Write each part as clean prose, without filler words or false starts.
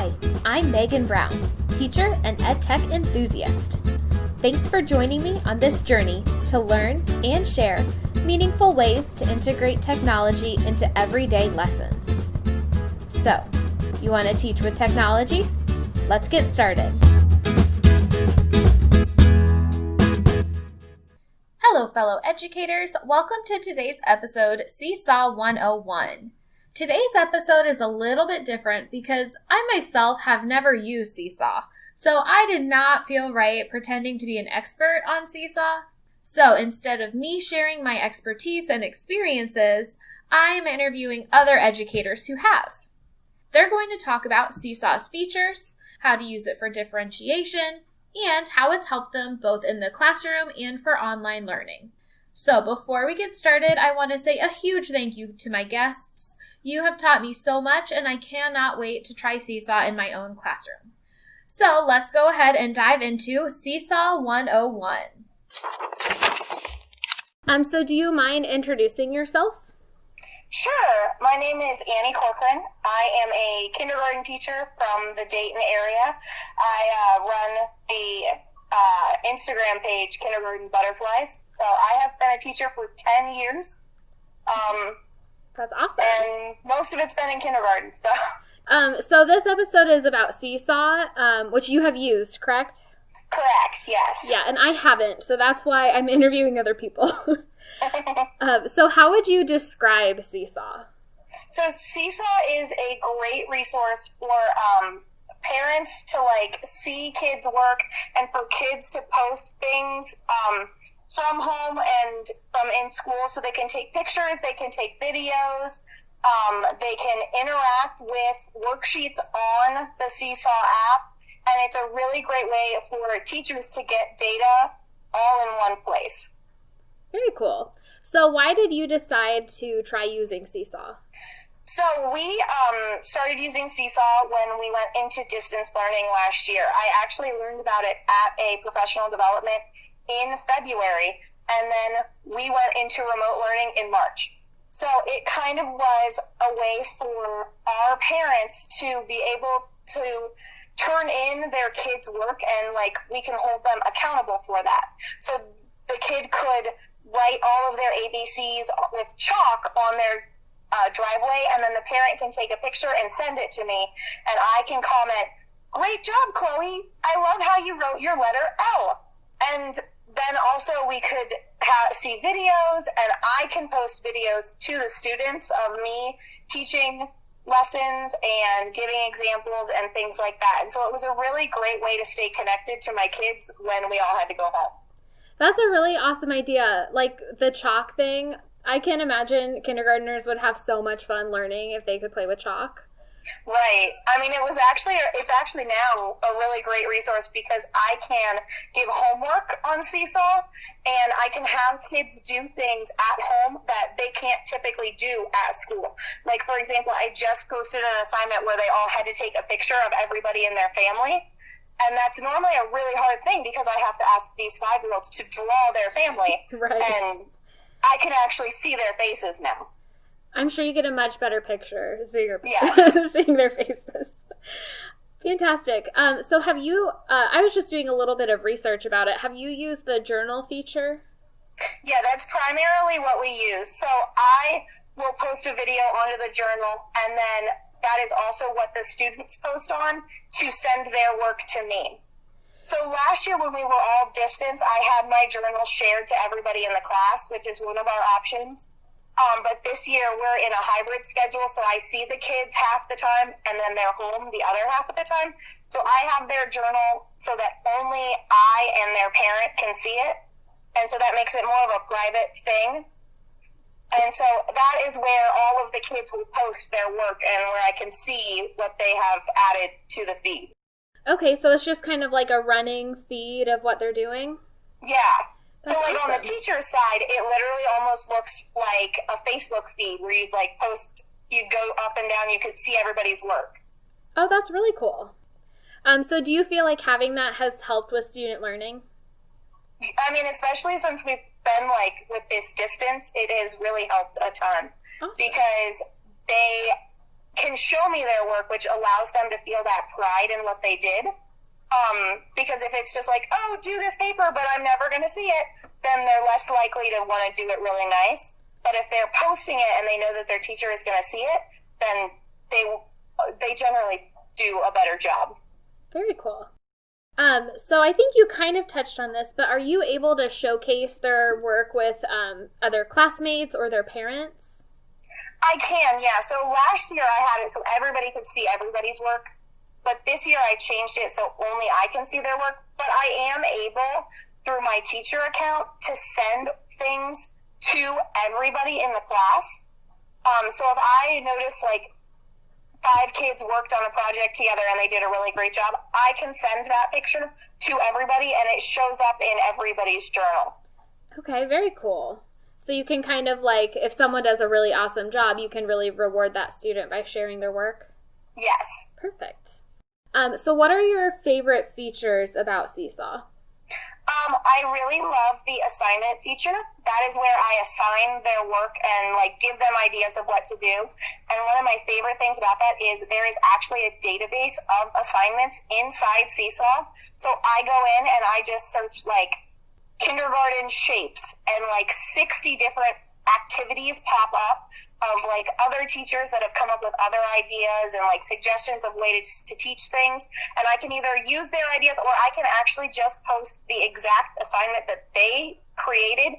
Hi, I'm Megan Brown, teacher and EdTech enthusiast. Thanks for joining me on this journey to learn and share meaningful ways to integrate technology into everyday lessons. So, you want to teach with technology? Let's get started. Hello, fellow educators. Welcome to today's episode, Seesaw 101. Today's episode is a little bit different because I myself have never used Seesaw, so I did not feel right pretending to be an expert on Seesaw. So instead of me sharing my expertise and experiences, I am interviewing other educators who have. They're going to talk about Seesaw's features, how to use it for differentiation, and how it's helped them both in the classroom and for online learning. So before we get started, I want to say a huge thank you to my guests. You have taught me so much, and I cannot wait to try Seesaw in my own classroom. So let's go ahead and dive into Seesaw 101. So do you mind introducing yourself? Sure. My name is Annie Corcoran. I am a kindergarten teacher from the Dayton area. I run the Instagram page, Kindergarten Butterflies. So I have been a teacher for 10 years. That's awesome. And most of it's been in kindergarten. So this episode is about Seesaw, which you have used, correct? Correct, yes. Yeah, and I haven't, so that's why I'm interviewing other people. So how would you describe Seesaw? So Seesaw is a great resource for parents to see kids' work and for kids to post things from home and from in school, so they can take pictures, they can take videos, they can interact with worksheets on the Seesaw app, and it's a really great way for teachers to get data all in one place. Very cool. So why did you decide to try using Seesaw? So we started using Seesaw when we went into distance learning last year. I actually learned about it at a professional development in February, and then we went into remote learning in March. So it kind of was a way for our parents to be able to turn in their kids' work, and we can hold them accountable for that. So the kid could write all of their ABCs with chalk on their driveway, and then the parent can take a picture and send it to me, and I can comment, "Great job, Chloe. I love how you wrote your letter L." And then also we could see videos, and I can post videos to the students of me teaching lessons and giving examples and things like that. And so it was a really great way to stay connected to my kids when we all had to go home. That's a really awesome idea. Like the chalk thing, I can imagine kindergartners would have so much fun learning if they could play with chalk. Right. I mean, it's actually now a really great resource because I can give homework on Seesaw, and I can have kids do things at home that they can't typically do at school. Like, for example, I just posted an assignment where they all had to take a picture of everybody in their family. And that's normally a really hard thing because I have to ask these 5-year-olds to draw their family. Right. And I can actually see their faces now. I'm sure you get a much better picture seeing Yes. seeing their faces. Fantastic. So have you, I was just doing a little bit of research about it. Have you used the journal feature? Yeah, that's primarily what we use. So I will post a video onto the journal, and then that is also what the students post on to send their work to me. So last year when we were all distance, I had my journal shared to everybody in the class, which is one of our options. But this year we're in a hybrid schedule, so I see the kids half the time and then they're home the other half of the time. So I have their journal so that only I and their parent can see it. And so that makes it more of a private thing. And so that is where all of the kids will post their work and where I can see what they have added to the feed. Okay, so it's just kind of like a running feed of what they're doing? Yeah. That's so awesome. On the teacher's side, it literally almost looks like a Facebook feed where you'd post, you'd go up and down, you could see everybody's work. Oh, that's really cool. So do you feel like having that has helped with student learning? I mean, especially since we've been with this distance, it has really helped a ton. Awesome. Because they can show me their work, which allows them to feel that pride in what they did. Because if it's just like, oh, do this paper, but I'm never going to see it, then they're less likely to want to do it really nice. But if they're posting it and they know that their teacher is going to see it, then they generally do a better job. Very cool. So I think you kind of touched on this, but are you able to showcase their work with other classmates or their parents? I can, yeah. So last year I had it so everybody could see everybody's work. But this year I changed it so only I can see their work. But I am able, through my teacher account, to send things to everybody in the class. So if I notice, like, 5 kids worked on a project together and they did a really great job, I can send that picture to everybody and it shows up in everybody's journal. Okay, very cool. So you can kind of, like, if someone does a really awesome job, you can really reward that student by sharing their work? Yes. Perfect. So what are your favorite features about Seesaw? I really love the assignment feature. That is where I assign their work and, like, give them ideas of what to do. And one of my favorite things about that is there is actually a database of assignments inside Seesaw. So I go in and I just search, like, kindergarten shapes, and, like, 60 different activities pop up of, like, other teachers that have come up with other ideas and, like, suggestions of ways to teach things. And I can either use their ideas or I can actually just post the exact assignment that they created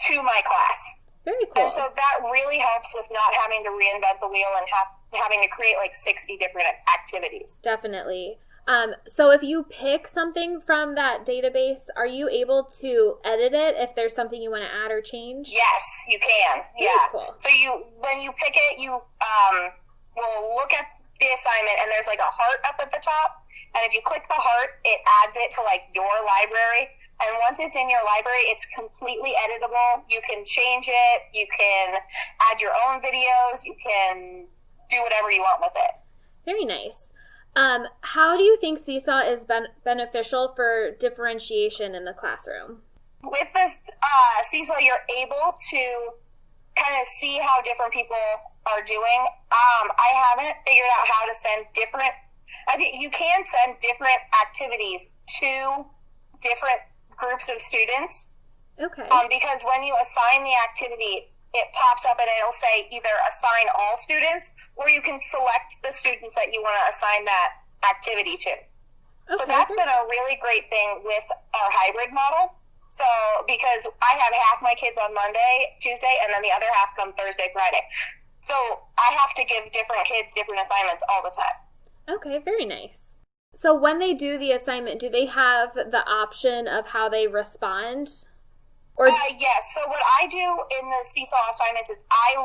to my class. Very cool. And so that really helps with not having to reinvent the wheel and having to create, like, 60 different activities. Definitely. So if you pick something from that database, are you able to edit it if there's something you want to add or change? Yes, you can. Very yeah. Cool. So when you pick it, you will look at the assignment and there's, like, a heart up at the top. And if you click the heart, it adds it to, like, your library. And once it's in your library, it's completely editable. You can change it. You can add your own videos. You can do whatever you want with it. Very nice. How do you think Seesaw is beneficial for differentiation in the classroom? With this Seesaw, you're able to kind of see how different people are doing. I haven't figured out how to send different, I think you can send different activities to different groups of students. Okay. Because when you assign the activity, it pops up and it'll say either assign all students or you can select the students that you want to assign that activity to. Okay, so that's been a really great thing with our hybrid model. So because I have half my kids on Monday, Tuesday, and then the other half come Thursday, Friday. So I have to give different kids different assignments all the time. Okay, very nice. So when they do the assignment, do they have the option of how they respond? Or yes. So what I do in the Seesaw assignments is I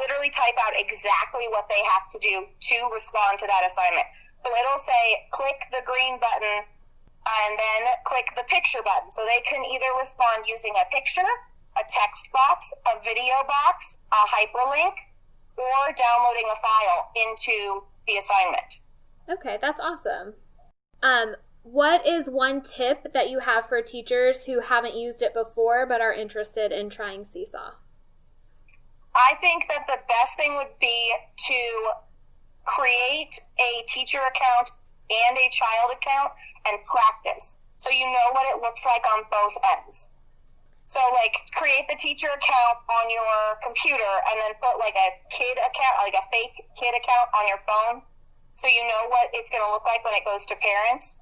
literally type out exactly what they have to do to respond to that assignment. So it'll say, click the green button and then click the picture button. So they can either respond using a picture, a text box, a video box, a hyperlink, or downloading a file into the assignment. Okay, that's awesome. What is one tip that you have for teachers who haven't used it before but are interested in trying Seesaw? I think that the best thing would be to create a teacher account and a child account and practice. So you know what it looks like on both ends. So, like, create the teacher account on your computer and then put, like, a kid account, like a fake kid account on your phone. So you know what it's going to look like when it goes to parents.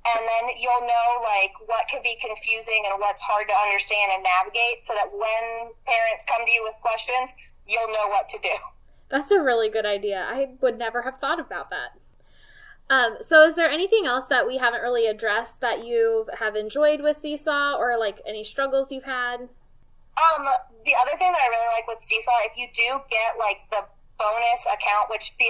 And then you'll know, like, what could be confusing and what's hard to understand and navigate so that when parents come to you with questions, you'll know what to do. That's a really good idea. I would never have thought about that. So is there anything else that we haven't really addressed that you have enjoyed with Seesaw or, like, any struggles you've had? The other thing that I really like with Seesaw, if you do get, like, the bonus account, which the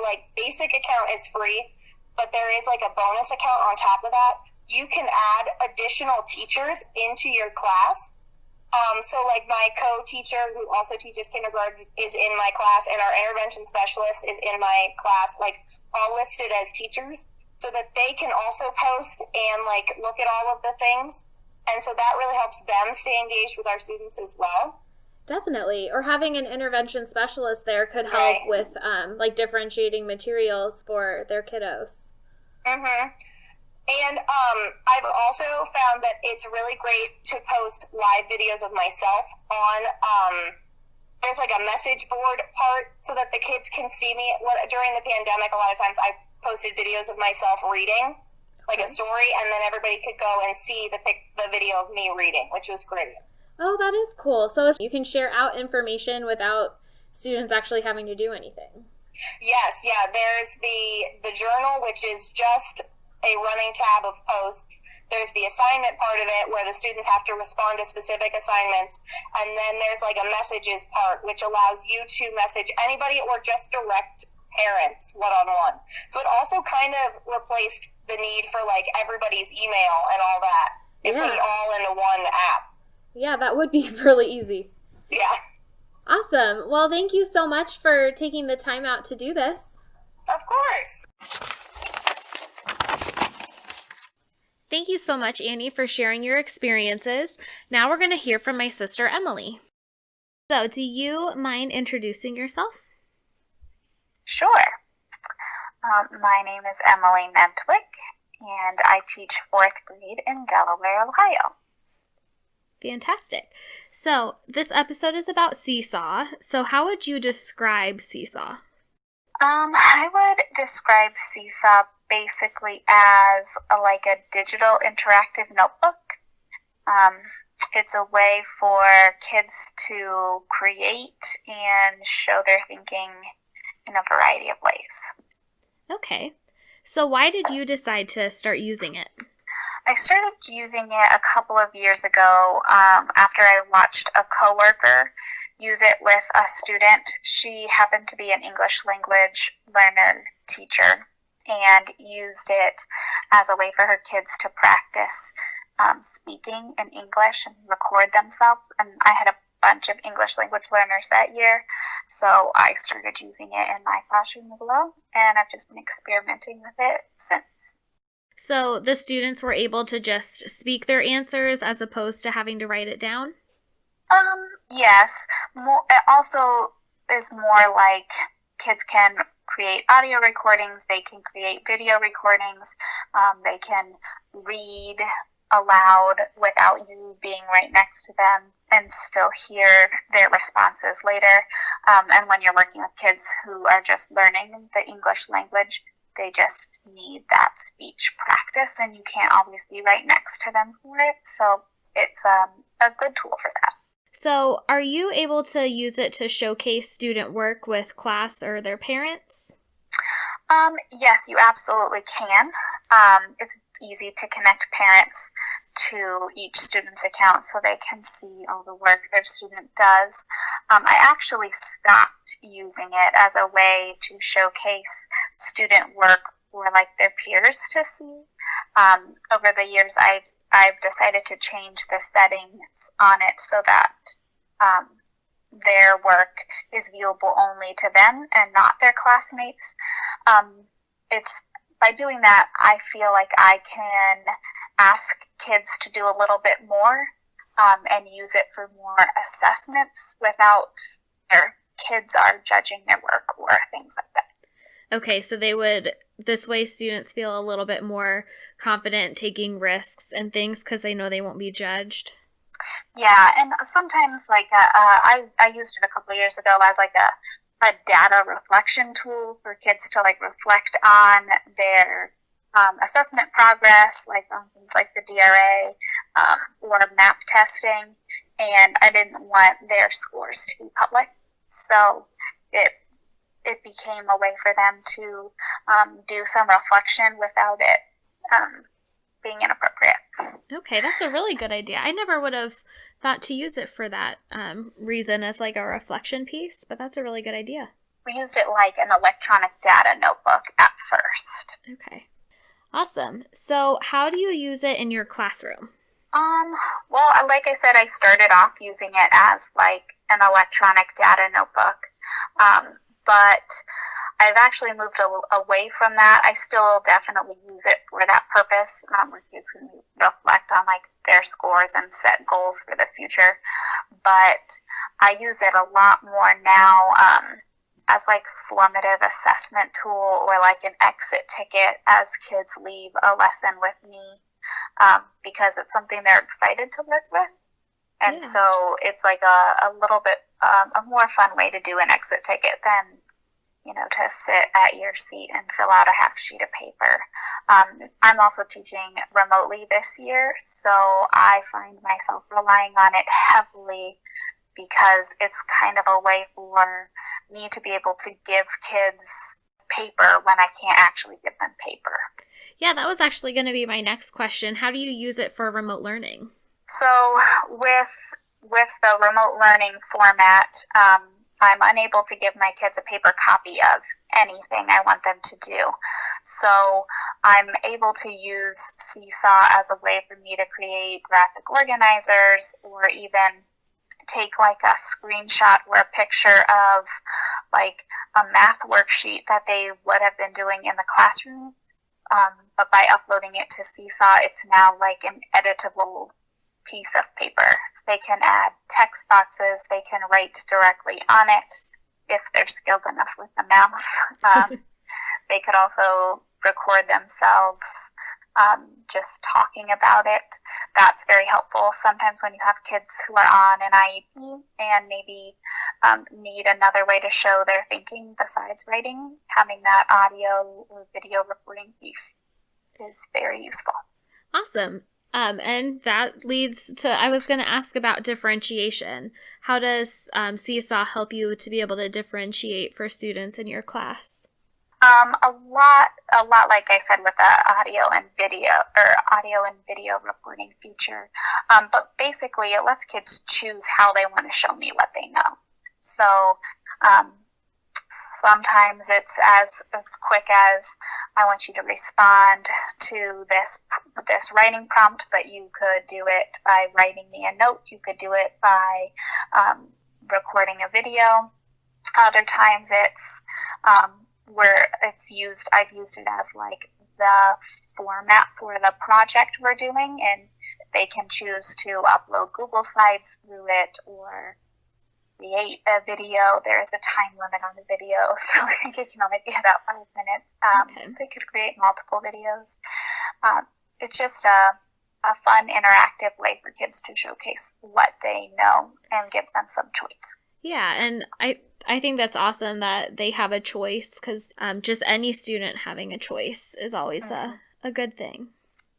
like, basic account is free, but there is, like, a bonus account on top of that, you can add additional teachers into your class. So, like, my co-teacher, who also teaches kindergarten, is in my class, and our intervention specialist is in my class, like, all listed as teachers, so that they can also post and, like, look at all of the things. And so that really helps them stay engaged with our students as well. Definitely. Or having an intervention specialist there could help Right. with like differentiating materials for their kiddos. Mm-hmm. And I've also found that it's really great to post live videos of myself on there's like a message board part so that the kids can see me. During the pandemic, a lot of times I posted videos of myself reading, like a story, and then everybody could go and see the video of me reading, which was great. Oh, that is cool. So you can share out information without students actually having to do anything. Yes, yeah. There's the journal, which is just a running tab of posts. There's the assignment part of it where the students have to respond to specific assignments. And then there's like a messages part, which allows you to message anybody or just direct parents one-on-one. So it also kind of replaced the need for like everybody's email and all that. It put it all into one app. Yeah, that would be really easy. Yeah. Awesome. Well, thank you so much for taking the time out to do this. Of course. Thank you so much, Annie, for sharing your experiences. Now we're going to hear from my sister, Emily. So, do you mind introducing yourself? Sure. My name is Emily Mentwick, and I teach 4th grade in Delaware, Ohio. Fantastic. So, this episode is about Seesaw. So, how would you describe Seesaw? I would describe Seesaw basically as a digital interactive notebook. It's a way for kids to create and show their thinking in a variety of ways. Okay. So why did you decide to start using it? I started using it a couple of years ago after I watched a coworker use it with a student. She happened to be an English language learner teacher and used it as a way for her kids to practice speaking in English and record themselves. And I had a bunch of English language learners that year, so I started using it in my classroom as well, and I've just been experimenting with it since. So the students were able to just speak their answers as opposed to having to write it down? Yes. It also is more like kids can create audio recordings, they can create video recordings, they can read aloud without you being right next to them and still hear their responses later. And when you're working with kids who are just learning the English language, they just need that speech practice, and you can't always be right next to them for it. So it's a good tool for that. So are you able to use it to showcase student work with class or their parents? Yes, you absolutely can. It's easy to connect parents to each student's account so they can see all the work their student does. I actually stopped using it as a way to showcase student work for their peers to see. Over the years, I've decided to change the settings on it so that their work is viewable only to them and not their classmates. It's by doing that, I feel like I can ask kids to do a little bit more and use it for more assessments without their kids are judging their work or things like that. Okay, so this way students feel a little bit more confident taking risks and things because they know they won't be judged. Yeah, and sometimes I used it a couple of years ago as a data reflection tool for kids to reflect on their assessment progress, on things like the DRA or map testing, and I didn't want their scores to be public, so it became a way for them to do some reflection without it being inappropriate. Okay, that's a really good idea. I never would have thought to use it for that reason as a reflection piece, but that's a really good idea. We used it like an electronic data notebook at first. Okay. Awesome. So how do you use it in your classroom? Well, like I said, I started off using it as an electronic data notebook. but I've actually moved away from that. I still definitely use it for that purpose, where kids can reflect on like their scores and set goals for the future. But I use it a lot more now as like formative assessment tool, or like an exit ticket as kids leave a lesson with me, because it's something they're excited to work with. And so it's like a little bit a more fun way to do an exit ticket than, to sit at your seat and fill out a half sheet of paper. I'm also teaching remotely this year, so I find myself relying on it heavily because it's kind of a way for me to be able to give kids paper when I can't actually give them paper. Yeah, that was actually going to be my next question. How do you use it for remote learning? So with the remote learning format, I'm unable to give my kids a paper copy of anything I want them to do. So I'm able to use Seesaw as a way for me to create graphic organizers, or even take like a screenshot or a picture of like a math worksheet that they would have been doing in the classroom. But by uploading it to Seesaw, it's now like an editable piece of paper. They can add text boxes, they can write directly on it if they're skilled enough with the mouse. They could also record themselves just talking about it. That's very helpful. Sometimes when you have kids who are on an IEP and maybe need another way to show their thinking besides writing, having that audio or video recording piece is very useful. Awesome. And that leads to, I was going to ask about differentiation. How does Seesaw help you to be able to differentiate for students in your class? A lot, like I said, with the audio and video recording feature. But basically, it lets kids choose how they want to show me what they know. So sometimes it's as quick as, I want you to respond to this writing prompt, but you could do it by writing me a note. You could do it by recording a video. Other times it's where I've used it as like the format for the project we're doing, and they can choose to upload Google Slides through it or create a video. There is a time limit on the video, so it can only be about 5 minutes. They could create multiple videos. It's just a fun, interactive way for kids to showcase what they know and give them some choice. Yeah, and I think that's awesome that they have a choice, because just any student having a choice is always a good thing.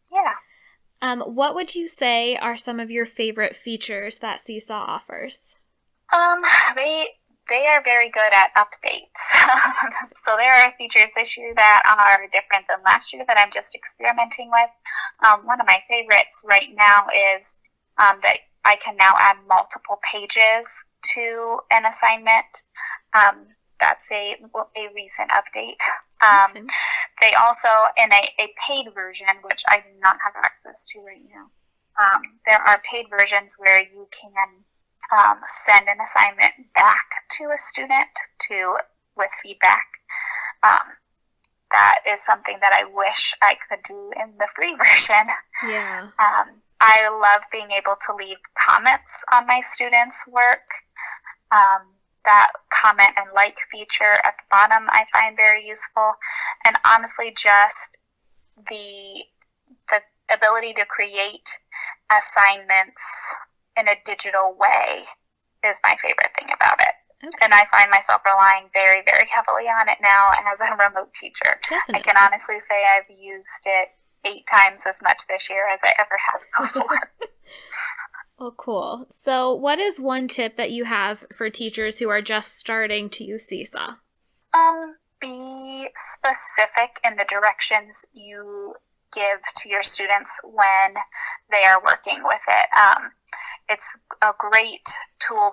Yeah. What would you say are some of your favorite features that Seesaw offers? They are very good at updates. So there are features this year that are different than last year that I'm just experimenting with. One of my favorites right now is that I can now add multiple pages to an assignment. That's a recent update. They also, in a paid version, which I do not have access to right now, there are paid versions where you can send an assignment back to a student with feedback. That is something that I wish I could do in the free version. Yeah. I love being able to leave comments on my students' work. That comment and like feature at the bottom I find very useful. And honestly, just the ability to create assignments in a digital way is my favorite thing about it. Okay. And I find myself relying very, very heavily on it now as a remote teacher. Definitely. I can honestly say I've used it 8 times as much this year as I ever have before. Well, cool. So what is one tip that you have for teachers who are just starting to use Seesaw? Be specific in the directions you give to your students when they are working with it. It's a great tool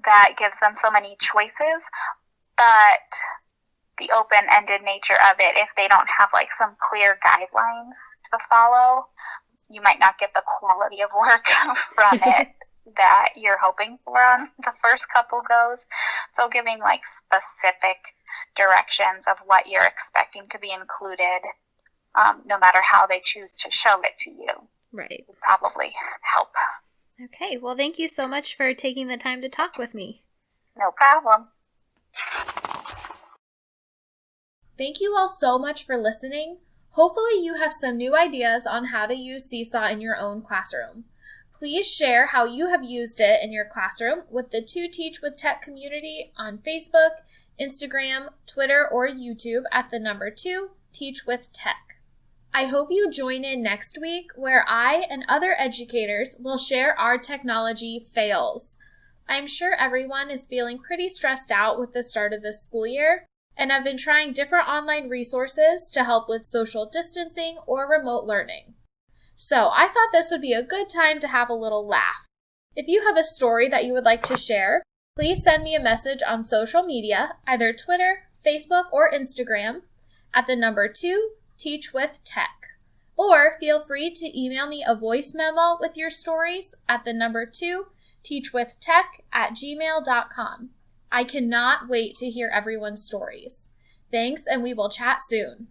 that gives them so many choices, but the open-ended nature of it, if they don't have like some clear guidelines to follow, you might not get the quality of work from it that you're hoping for on the first couple goes. So giving like specific directions of what you're expecting to be included, no matter how they choose to show it to you. Right. Will probably help. Okay, well, thank you so much for taking the time to talk with me. No problem. Thank you all so much for listening. Hopefully you have some new ideas on how to use Seesaw in your own classroom. Please share how you have used it in your classroom with the 2 Teach with Tech community on Facebook, Instagram, Twitter, or YouTube at the number 2 Teach with Tech. I hope you join in next week where I and other educators will share our technology fails. I'm sure everyone is feeling pretty stressed out with the start of the school year, and I've been trying different online resources to help with social distancing or remote learning. So I thought this would be a good time to have a little laugh. If you have a story that you would like to share, please send me a message on social media, either Twitter, Facebook, or Instagram, at the number 2 Teach with Tech. Or feel free to email me a voice memo with your stories at the number 2 teachwithtech@gmail.com. I cannot wait to hear everyone's stories. Thanks, and we will chat soon.